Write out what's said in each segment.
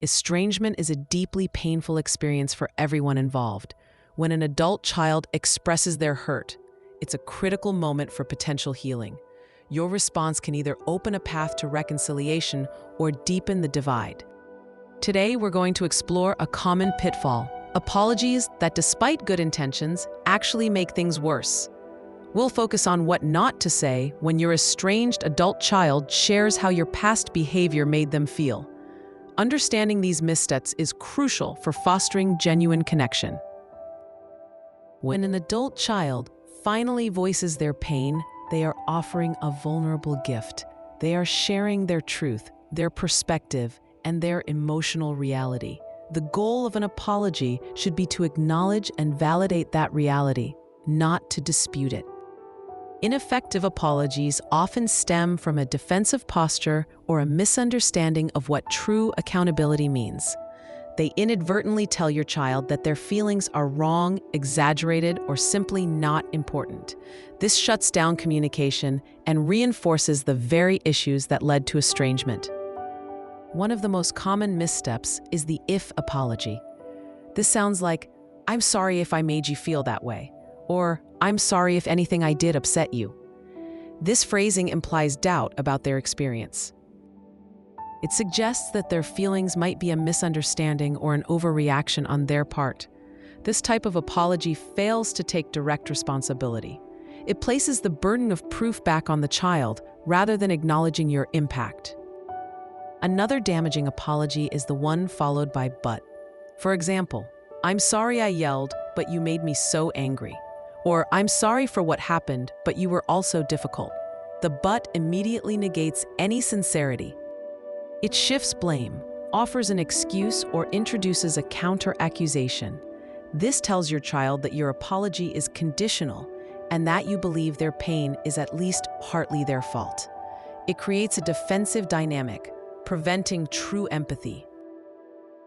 Estrangement is a deeply painful experience for everyone involved. When an adult child expresses their hurt, it's a critical moment for potential healing. Your response can either open a path to reconciliation or deepen the divide. Today, we're going to explore a common pitfall: apologies that, despite good intentions, actually make things worse. We'll focus on what not to say when your estranged adult child shares how your past behavior made them feel. Understanding these missteps is crucial for fostering genuine connection. When an adult child finally voices their pain, they are offering a vulnerable gift. They are sharing their truth, their perspective, and their emotional reality. The goal of an apology should be to acknowledge and validate that reality, not to dispute it. Ineffective apologies often stem from a defensive posture or a misunderstanding of what true accountability means. They inadvertently tell your child that their feelings are wrong, exaggerated, or simply not important. This shuts down communication and reinforces the very issues that led to estrangement. One of the most common missteps is the if apology. This sounds like, "I'm sorry if I made you feel that way," or "I'm sorry if anything I did upset you." This phrasing implies doubt about their experience. It suggests that their feelings might be a misunderstanding or an overreaction on their part. This type of apology fails to take direct responsibility. It places the burden of proof back on the child rather than acknowledging your impact. Another damaging apology is the one followed by "but." For example, "I'm sorry I yelled, but you made me so angry." Or, "I'm sorry for what happened, but you were also difficult." The "but" immediately negates any sincerity. It shifts blame, offers an excuse, or introduces a counter-accusation. This tells your child that your apology is conditional and that you believe their pain is at least partly their fault. It creates a defensive dynamic, preventing true empathy.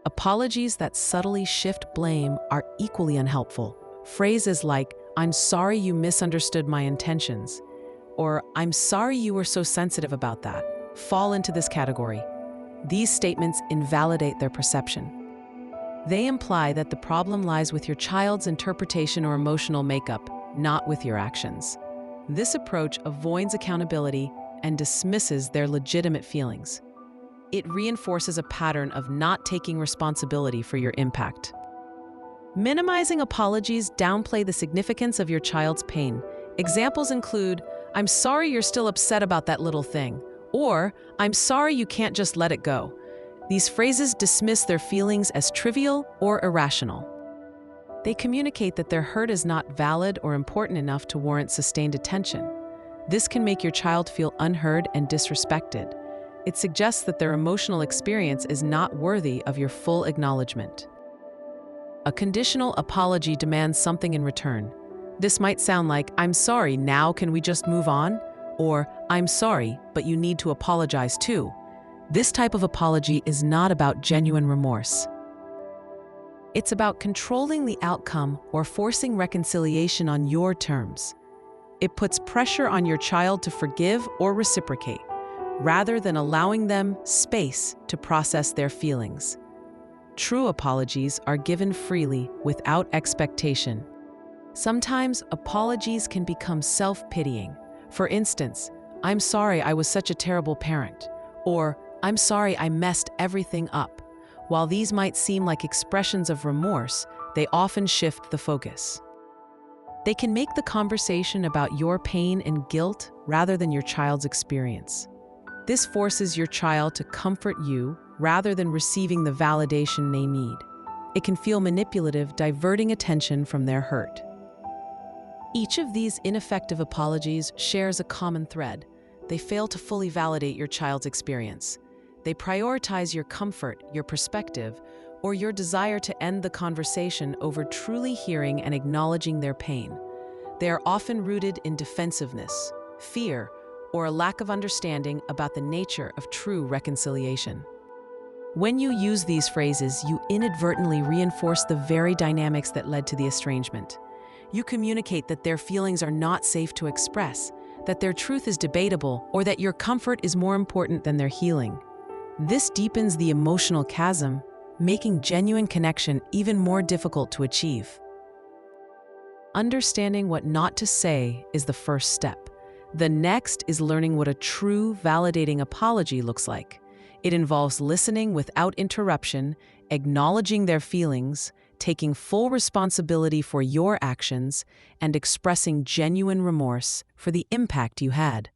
Apologies that subtly shift blame are equally unhelpful. Phrases like, "I'm sorry you misunderstood my intentions," or "I'm sorry you were so sensitive about that," fall into this category. These statements invalidate their perception. They imply that the problem lies with your child's interpretation or emotional makeup, not with your actions. This approach avoids accountability and dismisses their legitimate feelings. It reinforces a pattern of not taking responsibility for your impact. Minimizing apologies downplay the significance of your child's pain. Examples include, "I'm sorry you're still upset about that little thing," or "I'm sorry you can't just let it go." These phrases dismiss their feelings as trivial or irrational. They communicate that their hurt is not valid or important enough to warrant sustained attention. This can make your child feel unheard and disrespected. It suggests that their emotional experience is not worthy of your full acknowledgement. A conditional apology demands something in return. This might sound like, "I'm sorry, now can we just move on?" Or, "I'm sorry, but you need to apologize too." This type of apology is not about genuine remorse. It's about controlling the outcome or forcing reconciliation on your terms. It puts pressure on your child to forgive or reciprocate, rather than allowing them space to process their feelings. True apologies are given freely without expectation. Sometimes apologies can become self-pitying. For instance, "I'm sorry I was such a terrible parent," or "I'm sorry I messed everything up." While these might seem like expressions of remorse, they often shift the focus. They can make the conversation about your pain and guilt rather than your child's experience. This forces your child to comfort you rather than receiving the validation they need. It can feel manipulative, diverting attention from their hurt. Each of these ineffective apologies shares a common thread. They fail to fully validate your child's experience. They prioritize your comfort, your perspective, or your desire to end the conversation over truly hearing and acknowledging their pain. They are often rooted in defensiveness, fear, or a lack of understanding about the nature of true reconciliation. When you use these phrases, you inadvertently reinforce the very dynamics that led to the estrangement. You communicate that their feelings are not safe to express, that their truth is debatable, or that your comfort is more important than their healing. This deepens the emotional chasm, making genuine connection even more difficult to achieve. Understanding what not to say is the first step. The next is learning what a true, validating apology looks like. It involves listening without interruption, acknowledging their feelings, taking full responsibility for your actions, and expressing genuine remorse for the impact you had.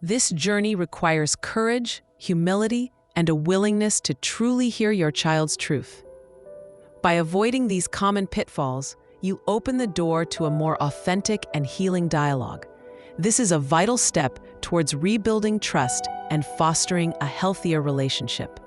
This journey requires courage, humility, and a willingness to truly hear your child's truth. By avoiding these common pitfalls, you open the door to a more authentic and healing dialogue. This is a vital step towards rebuilding trust and fostering a healthier relationship.